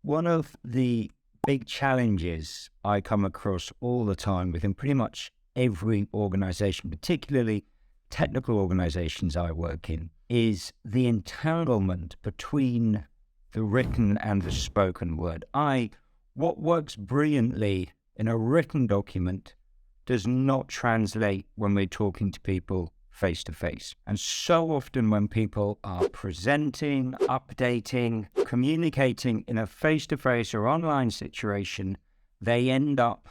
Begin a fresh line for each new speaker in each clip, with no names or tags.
One of the big challenges I come across all the time within pretty much every organization, particularly technical organizations I work in, is the entanglement between the written and the spoken word. What works brilliantly in a written document does not translate when we're talking to people face to face. And so often when people are presenting, updating, communicating in a face to face or online situation, they end up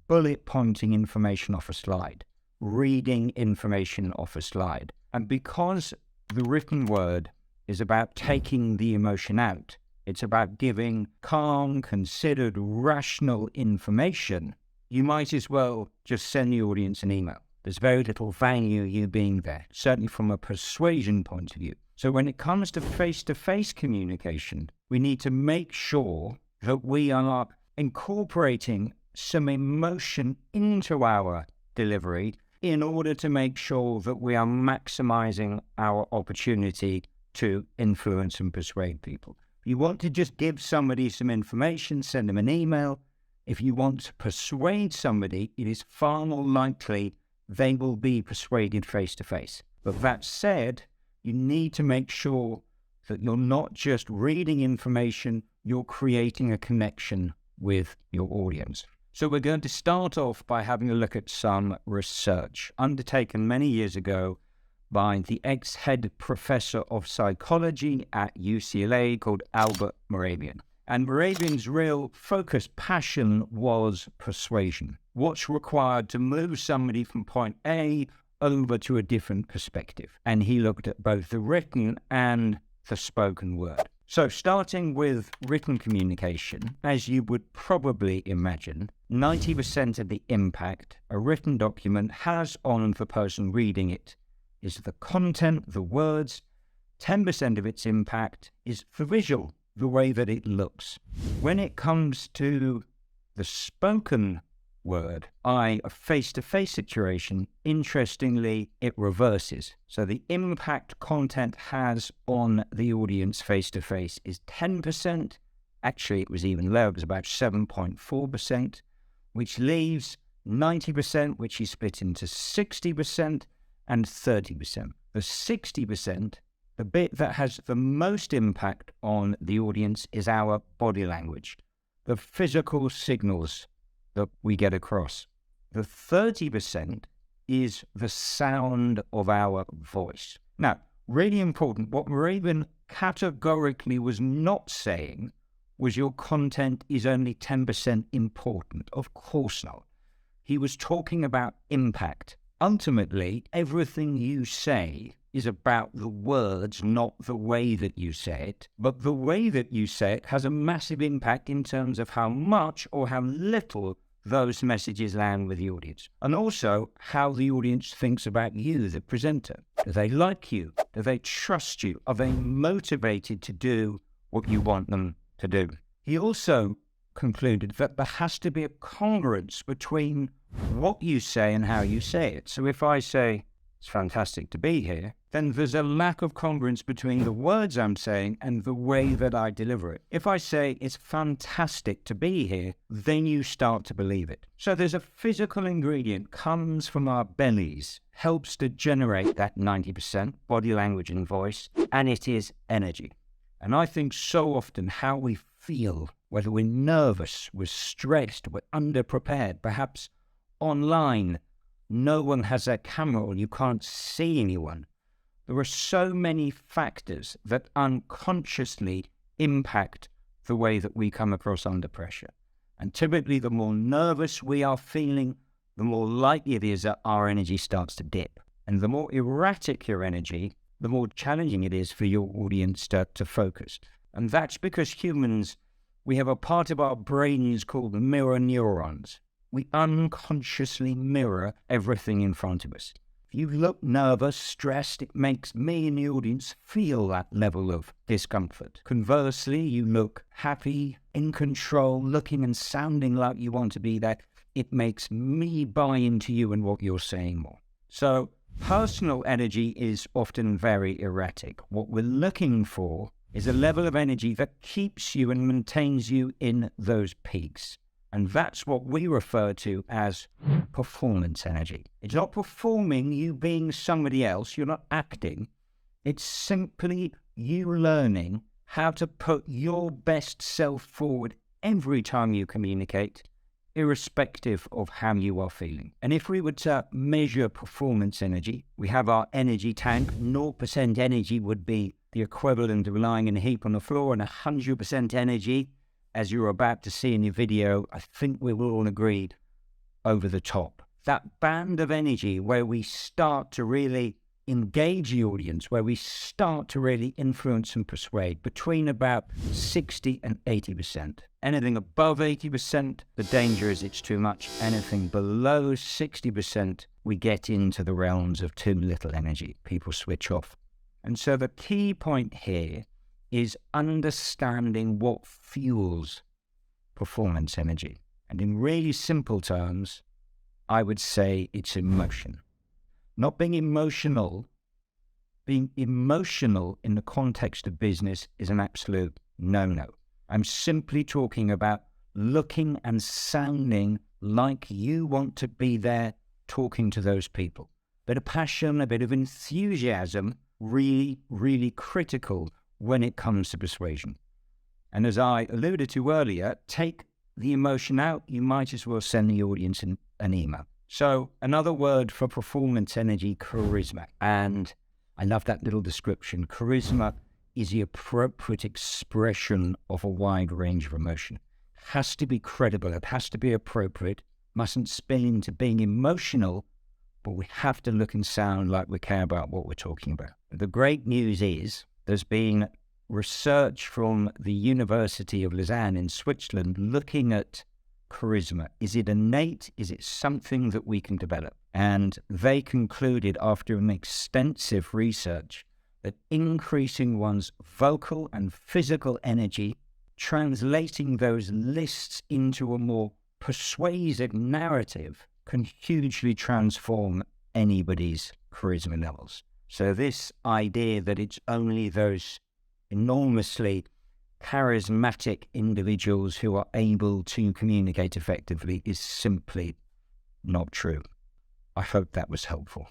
bullet pointing information off a slide, reading information off a slide. And because the written word is about taking the emotion out, it's about giving calm, considered, rational information, you might as well just send the audience an email. There's very little value you being there, certainly from a persuasion point of view. So when it comes to face-to-face communication, we need to make sure that we are incorporating some emotion into our delivery in order to make sure that we are maximizing our opportunity to influence and persuade people. If you want to just give somebody some information, send them an email. If you want to persuade somebody, it is far more likely they will be persuaded face-to-face. But that said, you need to make sure that you're not just reading information, you're creating a connection with your audience. So we're going to start off by having a look at some research undertaken many years ago by the ex-head professor of psychology at UCLA called Albert Mehrabian. And Mehrabian's real focus, passion was persuasion. What's required to move somebody from point A over to a different perspective. And he looked at both the written and the spoken word. So starting with written communication, as you would probably imagine, 90% of the impact a written document has on the person reading it is the content, the words. 10% of its impact is the visual, the way that it looks. When it comes to the spoken word, a face-to-face situation, interestingly, it reverses. So the impact content has on the audience face-to-face is 10%. Actually, it was even lower, it was about 7.4%, which leaves 90%, which is split into 60% and 30%. The 60%, the bit that has the most impact on the audience, is our body language, the physical signals that we get across. The 30% is the sound of our voice. Now, really important, what Mehrabian categorically was not saying was your content is only 10% important. Of course not. He was talking about impact. Ultimately, everything you say is about the words, not the way that you say it. But the way that you say it has a massive impact in terms of how much or how little those messages land with the audience. And also how the audience thinks about you, the presenter. Do they like you? Do they trust you? Are they motivated to do what you want them to do? He also concluded that there has to be a congruence between what you say and how you say it. So if I say, it's fantastic to be here, then there's a lack of congruence between the words I'm saying and the way that I deliver it. If I say, it's fantastic to be here, then you start to believe it. So there's a physical ingredient, comes from our bellies, helps to generate that 90% body language and voice, and it is energy. And I think so often how we feel, whether we're nervous, we're stressed, we're underprepared, perhaps online, no one has a camera or you can't see anyone. There are so many factors that unconsciously impact the way that we come across under pressure. And typically the more nervous we are feeling, the more likely it is that our energy starts to dip. And the more erratic your energy, the more challenging it is for your audience to focus. And that's because humans, we have a part of our brains called mirror neurons. We unconsciously mirror everything in front of us. If you look nervous, stressed, it makes me and the audience feel that level of discomfort. Conversely, you look happy, in control, looking and sounding like you want to be there, it makes me buy into you and what you're saying more. So personal energy is often very erratic. What we're looking for is a level of energy that keeps you and maintains you in those peaks. And that's what we refer to as performance energy. It's not performing, you being somebody else. You're not acting. It's simply you learning how to put your best self forward every time you communicate, irrespective of how you are feeling. And if we were to measure performance energy, we have our energy tank. 0% energy would be the equivalent of lying in a heap on the floor, and 100% energy, as you're about to see in your video, I think we will all agree, over the top. That band of energy where we start to really engage the audience, where we start to really influence and persuade, between about 60 and 80%. Anything above 80%, the danger is it's too much. Anything below 60%, we get into the realms of too little energy. People switch off. And so the key point here is understanding what fuels performance energy. And in really simple terms, I would say it's emotion. Not being emotional in the context of business is an absolute no-no. I'm simply talking about looking and sounding like you want to be there talking to those people. A bit of passion, a bit of enthusiasm, really, really critical when it comes to persuasion. And as I alluded to earlier, take the emotion out, you might as well send the audience an email. So another word for performance energy, charisma. And I love that little description. Charisma is the appropriate expression of a wide range of emotion. It has to be credible. It has to be appropriate. Mustn't spill into being emotional, but we have to look and sound like we care about what we're talking about. The great news is there's been research from the University of Lausanne in Switzerland looking at charisma. Is it innate? Is it something that we can develop? And they concluded after an extensive research that increasing one's vocal and physical energy, translating those lists into a more persuasive narrative, can hugely transform anybody's charisma levels. So this idea that it's only those enormously charismatic individuals who are able to communicate effectively is simply not true. I hope that was helpful.